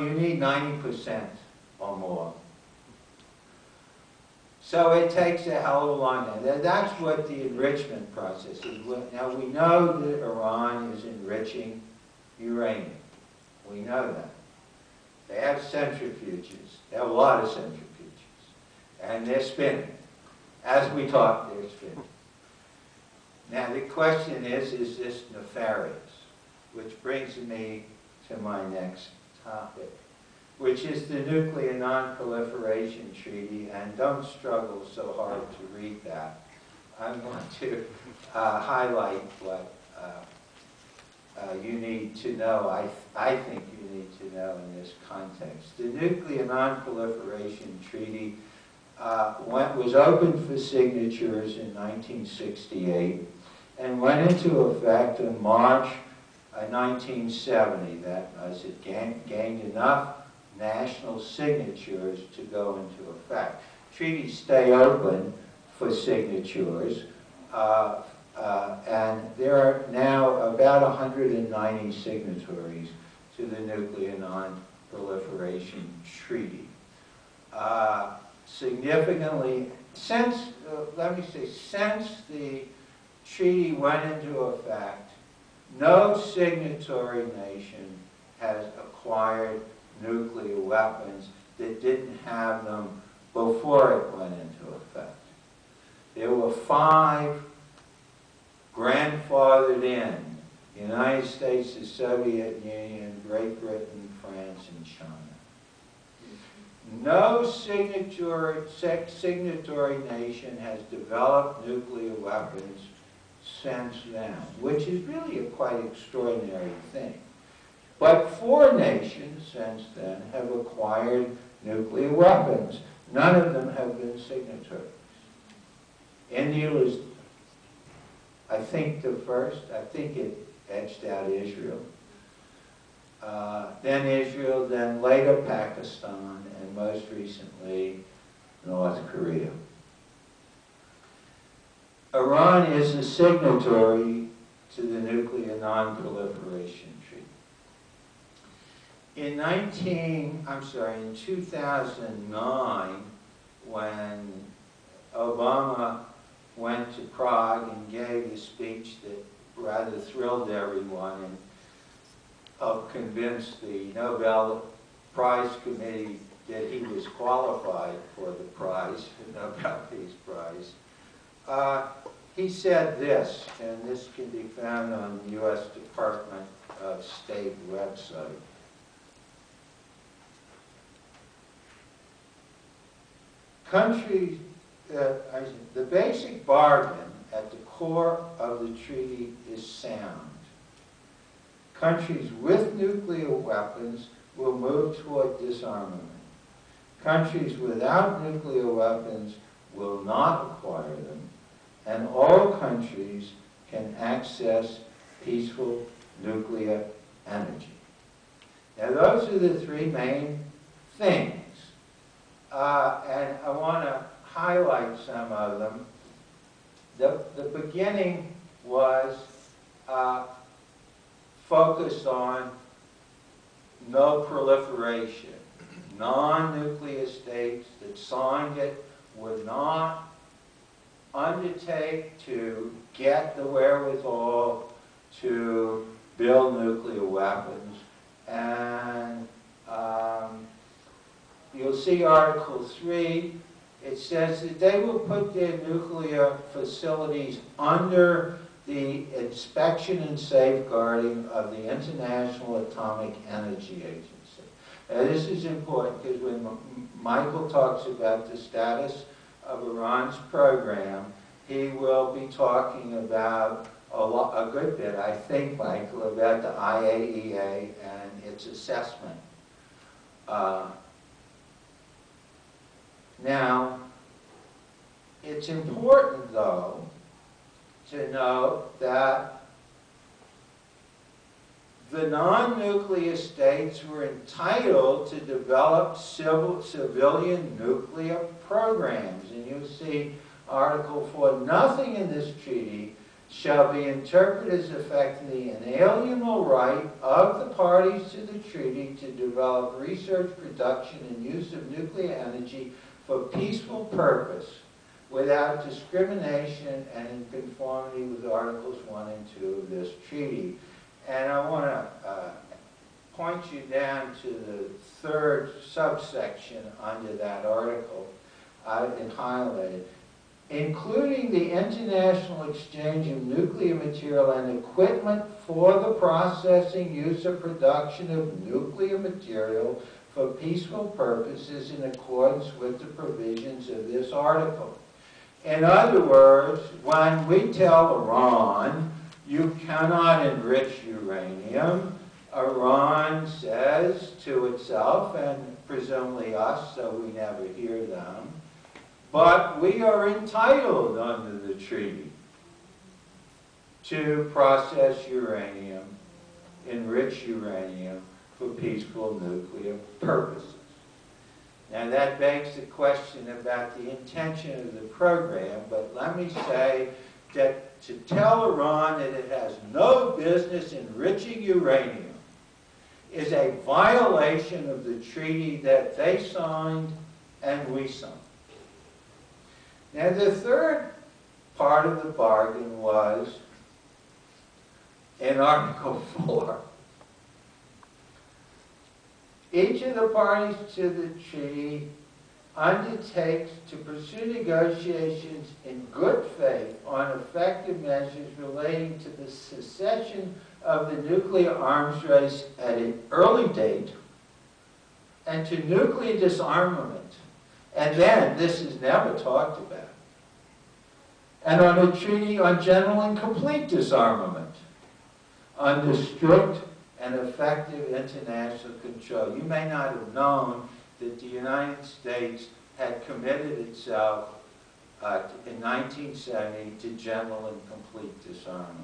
You need 90% or more. So it takes a hell of a long time. That's what the enrichment process is. Now we know that Iran is enriching uranium. We know that. They have centrifuges. They have a lot of centrifuges. And they're spinning. As we talk, they're spinning. Now the question is this nefarious? Which brings me to my next topic, which is the Nuclear Non-Proliferation Treaty, and don't struggle so hard to read that. I'm going to highlight what you need to know, I think you need to know in this context. The Nuclear Non-Proliferation Treaty was opened for signatures in 1968 and went into effect in March 1970. That was, it gained enough national signatures to go into effect. Treaties stay open for signatures, and there are now about 190 signatories to the Nuclear Non-Proliferation Treaty. Significantly, since the treaty went into effect, no signatory nation has acquired nuclear weapons that didn't have them before it went into effect. There were 5 grandfathered in: the United States, the Soviet Union, Great Britain, France, and China. No signatory nation has developed nuclear weapons since then, which is really a quite extraordinary thing. But 4 nations since then have acquired nuclear weapons. None of them have been signatories. India was, I think, the first. I think it edged out Israel. Then Israel, then later Pakistan, and most recently North Korea. Iran is a signatory to the Nuclear Non-Proliferation Treaty. In 2009, when Obama went to Prague and gave a speech that rather thrilled everyone and helped convince the Nobel Prize Committee that he was qualified for the prize, the Nobel Peace Prize, he said this, and this can be found on the U.S. Department of State website. The basic bargain at the core of the treaty is sound. Countries with nuclear weapons will move toward disarmament. Countries without nuclear weapons will not acquire them, and all countries can access peaceful nuclear energy. Now, those are the 3 main things. And I want to highlight some of them. The beginning was focused on no proliferation. Non-nuclear states that signed it would not undertake to get the wherewithal to build nuclear weapons. And you'll see Article 3. It says that they will put their nuclear facilities under the inspection and safeguarding of the International Atomic Energy Agency. Now, this is important because when Michael talks about the status of Iran's program, he will be talking about a good bit, I think, Michael, about the IAEA and its assessment. Now, it's important, though, to note that the non-nuclear states were entitled to develop civilian nuclear programs. And you see Article 4, nothing in this treaty shall be interpreted as affecting the inalienable right of the parties to the treaty to develop research, production, and use of nuclear energy for peaceful purpose without discrimination and in conformity with Articles 1 and 2 of this treaty. And I want to point you down to the third subsection under that article and highlight it. Including the international exchange of nuclear material and equipment for the processing, use, or production of nuclear material for peaceful purposes in accordance with the provisions of this article. In other words, when we tell Iran, you cannot enrich uranium, Iran says to itself, and presumably us, so we never hear them, but we are entitled under the treaty to process uranium, enrich uranium for peaceful nuclear purposes. Now that begs the question about the intention of the program, but let me say that to tell Iran that it has no business enriching uranium is a violation of the treaty that they signed and we signed. Now the third part of the bargain was in Article 4. Each of the parties to the treaty undertakes to pursue negotiations in good faith on effective measures relating to the cessation of the nuclear arms race at an early date and to nuclear disarmament. And then, this is never talked about, and on a treaty on general and complete disarmament under strict and effective international control. You may not have known that the United States had committed itself in 1970 to general and complete disarmament.